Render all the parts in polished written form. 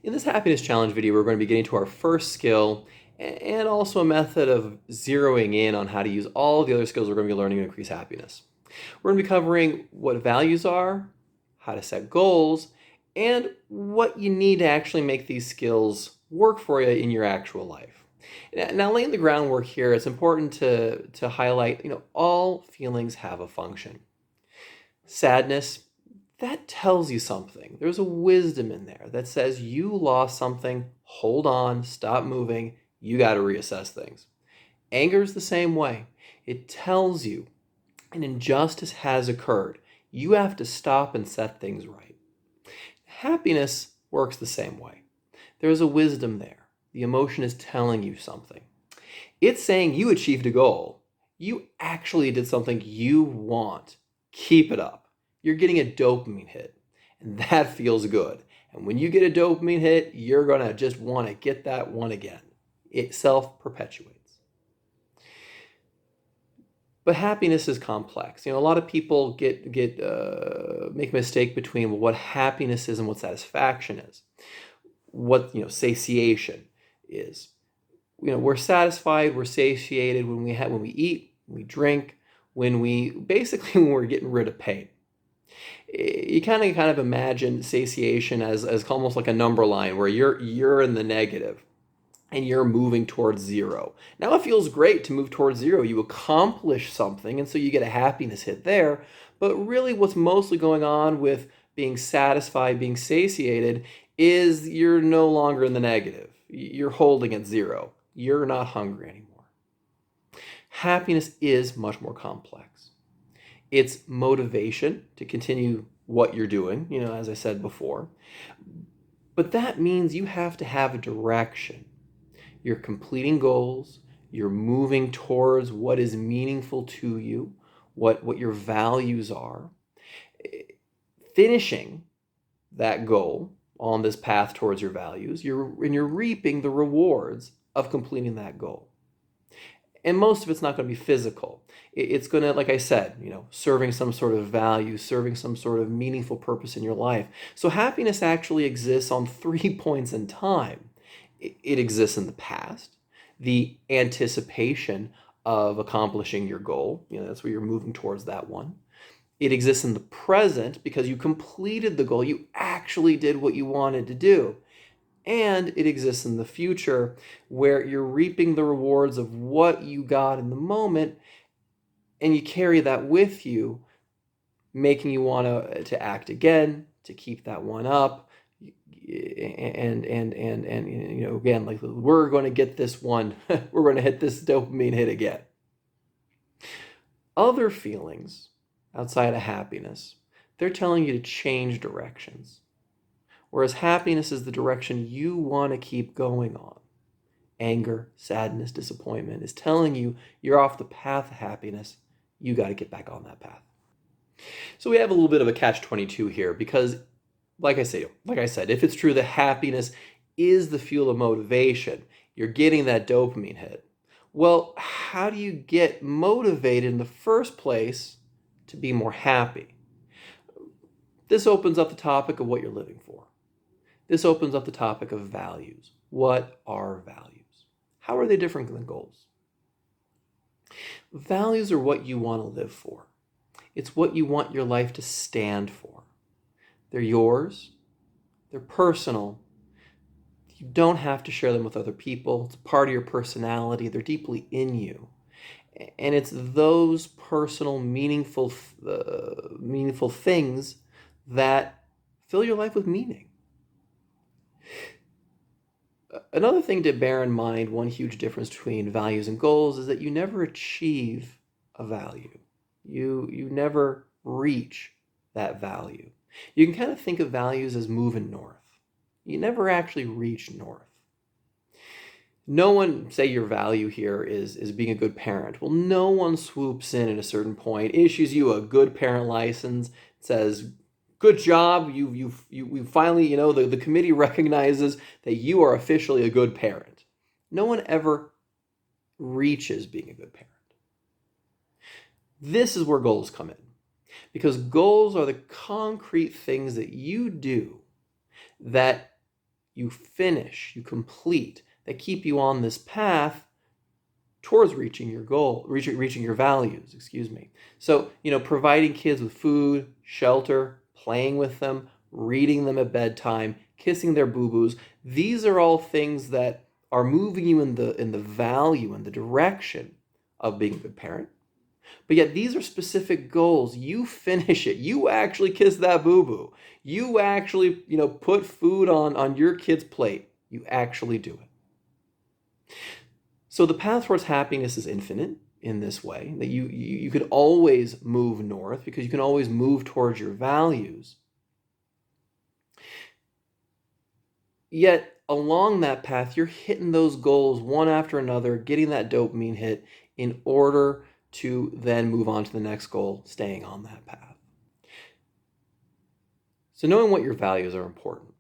In this happiness challenge video, we're going to be getting to our first skill and also a method of zeroing in on how to use all the other skills we're going to be learning to increase happiness. We're going to be covering what values are, how to set goals, and what you need to actually make these skills work for you in your actual life. Now, laying the groundwork here, it's important to highlight, all feelings have a function. Sadness, that tells you something. There's a wisdom in there that says you lost something, hold on, stop moving, you got to reassess things. Anger is the same way. It tells you an injustice has occurred. You have to stop and set things right. Happiness works the same way. There's a wisdom there. The emotion is telling you something. It's saying you achieved a goal. You actually did something you want. Keep it up. You're getting a dopamine hit, and that feels good. And when you get a dopamine hit, you're going to just want to get that one again. It self-perpetuates. But happiness is complex. A lot of people make a mistake between what happiness is and what satisfaction is. What satiation is. We're satisfied, we're satiated when we eat, when we drink, when we're getting rid of pain. You kind of imagine satiation as almost like a number line where you're in the negative and you're moving towards zero. Now it feels great to move towards zero. You accomplish something, and so you get a happiness hit there. But really what's mostly going on with being satisfied, being satiated, is you're no longer in the negative. You're holding at zero. You're not hungry anymore. Happiness is much more complex. It's motivation to continue what you're doing, as I said before. But that means you have to have a direction. You're completing goals. You're moving towards what is meaningful to you, what your values are. Finishing that goal on this path towards your values, you're reaping the rewards of completing that goal. And most of it's not going to be physical. It's going to, like I said, serving some sort of value, serving some sort of meaningful purpose in your life. So happiness actually exists on 3 points in time. It exists in the past, the anticipation of accomplishing your goal. That's where you're moving towards that one. It exists in the present because you completed the goal. You actually did what you wanted to do. And it exists in the future where you're reaping the rewards of what you got in the moment, and you carry that with you, making you want to act again, to keep that one up. And again, like, we're going to get this one, we're going to hit this dopamine hit again. Other feelings outside of happiness, they're telling you to change directions. Whereas happiness is the direction you want to keep going on. Anger, sadness, disappointment is telling you you're off the path of happiness. You got to get back on that path. So we have a little bit of a catch-22 here because, like I said, if it's true that happiness is the fuel of motivation, you're getting that dopamine hit. Well, how do you get motivated in the first place to be more happy? This opens up the topic of what you're living for. This opens up the topic of values. What are values? How are they different than goals? Values are what you want to live for. It's what you want your life to stand for. They're yours. They're personal. You don't have to share them with other people. It's part of your personality. They're deeply in you. And it's those personal, meaningful things that fill your life with meaning. Another thing to bear in mind, one huge difference between values and goals, is that you never achieve a value. You never reach that value. You can kind of think of values as moving north. You never actually reach north. No one, say your value here is being a good parent. Well, no one swoops in at a certain point, issues you a good parent license, says, good job, you finally, the committee recognizes that you are officially a good parent. No one ever reaches being a good parent. This is where goals come in. Because goals are the concrete things that you do that you finish, you complete, that keep you on this path towards reaching your goal, reaching your values, excuse me. So, providing kids with food, shelter, playing with them, reading them at bedtime, kissing their boo-boos, these are all things that are moving you in the value and the direction of being a good parent. But yet these are specific goals. You finish it. You actually kiss that boo-boo. You actually, put food on your kid's plate. You actually do it. So the path towards happiness is infinite in this way, that you could always move north because you can always move towards your values. Yet along that path, you're hitting those goals one after another, getting that dopamine hit in order to then move on to the next goal, staying on that path. So knowing what your values are important,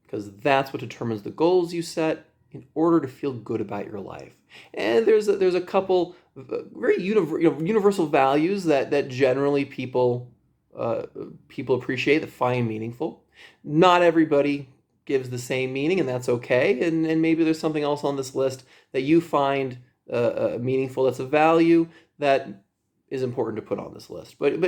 because that's what determines the goals you set in order to feel good about your life. And there's a couple very universal values that generally people appreciate, that find meaningful. Not everybody gives the same meaning, and that's okay. And maybe there's something else on this list that you find meaningful, that's a value that is important to put on this list. But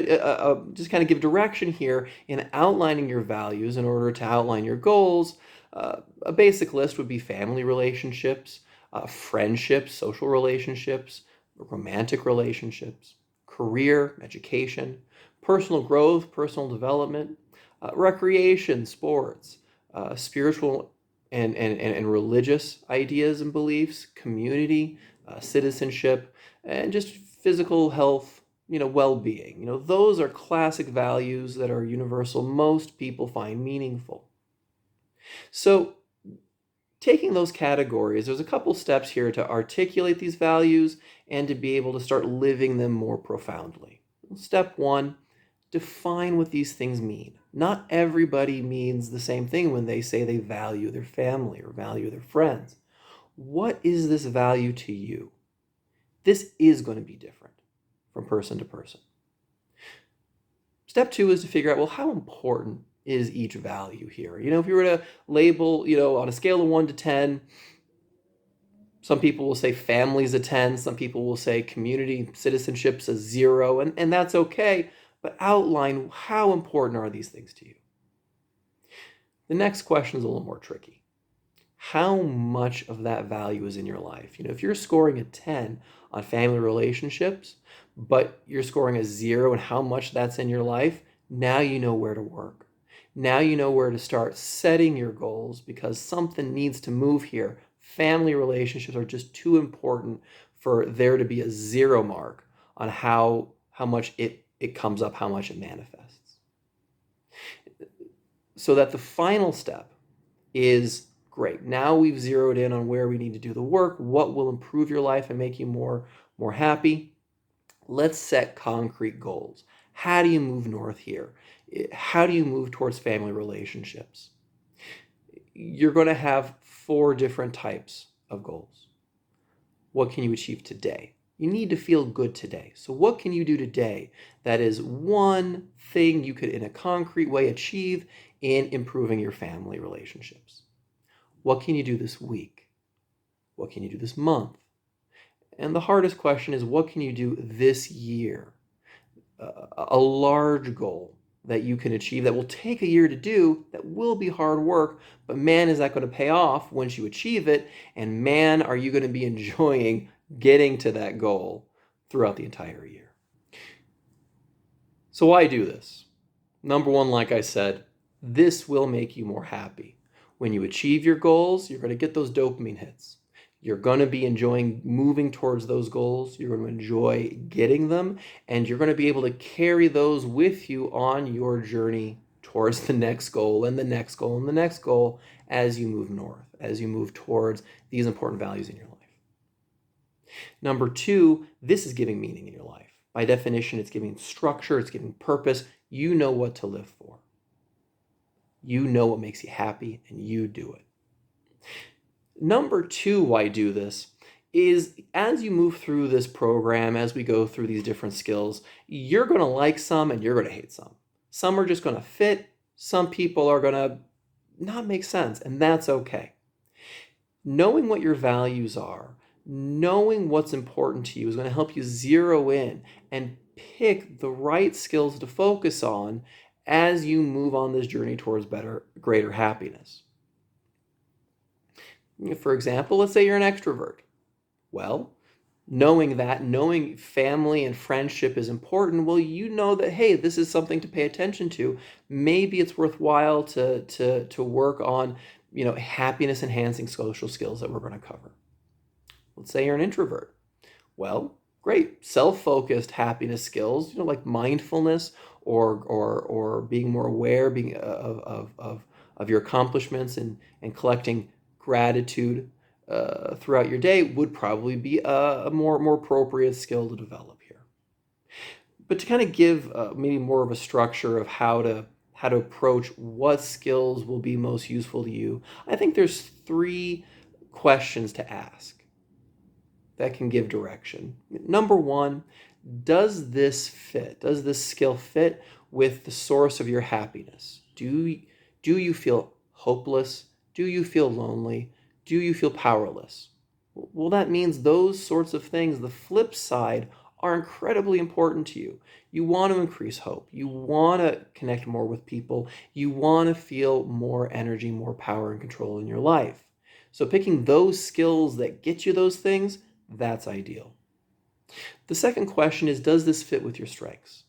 just kind of give direction here in outlining your values in order to outline your goals. A basic list would be family relationships, friendships, social relationships, romantic relationships, career, education, personal growth, personal development, recreation, sports, spiritual and religious ideas and beliefs, community, citizenship, and just physical health, well-being. Those are classic values that are universal. Most people find meaningful. So taking those categories, there's a couple steps here to articulate these values and to be able to start living them more profoundly. Step one, define what these things mean. Not everybody means the same thing when they say they value their family or value their friends. What is this value to you? This is going to be different from person to person. Step two is to figure out, well, how important is each value here? If you were to label, on a scale of 1 to 10, some people will say family's a 10, some people will say community citizenship's a 0, and that's okay, but outline how important are these things to you. The next question is a little more tricky. How much of that value is in your life? If you're scoring a 10 on family relationships, but you're scoring a 0 and how much that's in your life, now you know where to work. Now you know where to start setting your goals, because something needs to move here. Family relationships are just too important for there to be a 0 mark on how much it comes up, how much it manifests. So that the final step is, great, now we've zeroed in on where we need to do the work, what will improve your life and make you more happy. Let's set concrete goals. How do you move north here? How do you move towards family relationships? You're going to have 4 different types of goals. What can you achieve today? You need to feel good today. So what can you do today that is one thing you could, in a concrete way, achieve in improving your family relationships? What can you do this week? What can you do this month? And the hardest question is, what can you do this year? A large goal that you can achieve that will take a year to do, that will be hard work, but man, is that going to pay off once you achieve it, and man, are you going to be enjoying getting to that goal throughout the entire year. So why do this? Number one, like I said, this will make you more happy. When you achieve your goals, you're going to get those dopamine hits. You're going to be enjoying moving towards those goals. You're going to enjoy getting them, and you're going to be able to carry those with you on your journey towards the next goal and the next goal and the next goal as you move north, as you move towards these important values in your life. Number two, this is giving meaning in your life. By definition, it's giving structure, it's giving purpose. You know what to live for. You know what makes you happy, and you do it. Number two, why do this, is as you move through this program, as we go through these different skills, you're going to like some and you're going to hate some. Some are just going to fit. Some people are going to not make sense, and that's okay. Knowing what your values are, knowing what's important to you is going to help you zero in and pick the right skills to focus on as you move on this journey towards greater happiness. For example, let's say you're an extrovert. Well, knowing family and friendship is important, well, you know that, hey, this is something to pay attention to. Maybe it's worthwhile to work on, happiness enhancing social skills that we're going to cover. Let's say you're an introvert. Well, great. Self-focused happiness skills, like mindfulness or being more aware, being of your accomplishments and collecting gratitude throughout your day would probably be a more appropriate skill to develop here. But to kind of give maybe more of a structure of how to approach what skills will be most useful to you, I think there's 3 questions to ask that can give direction. Number 1, does this fit? Does this skill fit with the source of your happiness? Do you feel hopeless? Do you feel lonely? Do you feel powerless? Well, that means those sorts of things, the flip side, are incredibly important to you. You want to increase hope. You want to connect more with people. You want to feel more energy, more power and control in your life. So picking those skills that get you those things, that's ideal. The second question is, does this fit with your strengths?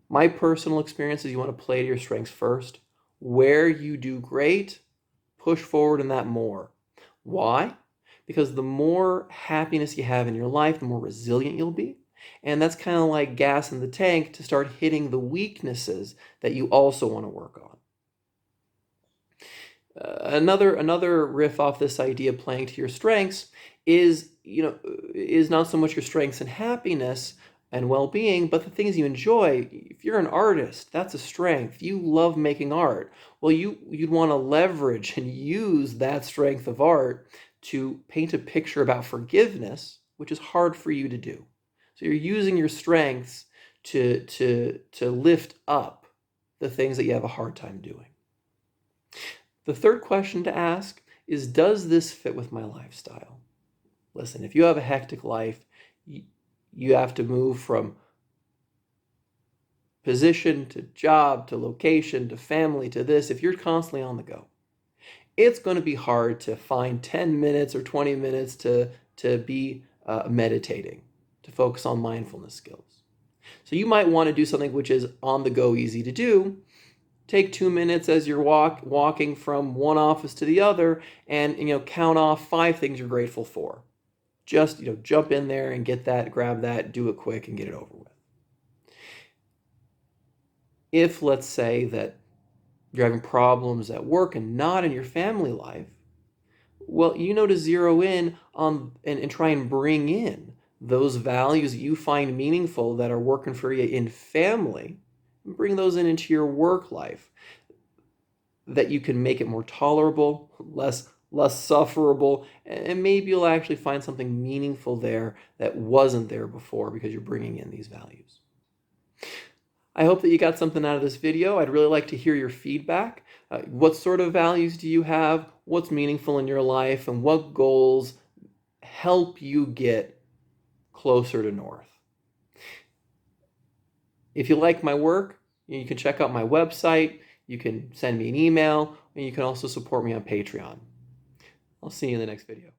My personal experience is you want to play to your strengths first. Where you do great, push forward in that more. Why? Because the more happiness you have in your life, the more resilient you'll be. And that's kind of like gas in the tank to start hitting the weaknesses that you also want to work on. Another riff off this idea of playing to your strengths is not so much your strengths and happiness and well-being, but the things you enjoy. If you're an artist, that's a strength. You love making art. Well, you'd want to leverage and use that strength of art to paint a picture about forgiveness, which is hard for you to do. So you're using your strengths to lift up the things that you have a hard time doing. The third question to ask is, does this fit with my lifestyle? Listen, if you have a hectic life, you have to move from position to job to location to family to this. If you're constantly on the go, it's going to be hard to find 10 minutes or 20 minutes to be meditating, to focus on mindfulness skills. So you might want to do something which is on the go, easy to do. Take 2 minutes as you're walking from one office to the other and count off 5 things you're grateful for. Just jump in there and get that, grab that, do it quick and get it over with. If, let's say, that you're having problems at work and not in your family life, well, to zero in on and try and bring in those values that you find meaningful that are working for you in family, and bring those into your work life, that you can make it more tolerable, less sufferable, and maybe you'll actually find something meaningful there that wasn't there before because you're bringing in these values. I hope that you got something out of this video. I'd really like to hear your feedback. What sort of values do you have? What's meaningful in your life? And what goals help you get closer to north? If you like my work, you can check out my website. You can send me an email, and you can also support me on Patreon. I'll see you in the next video.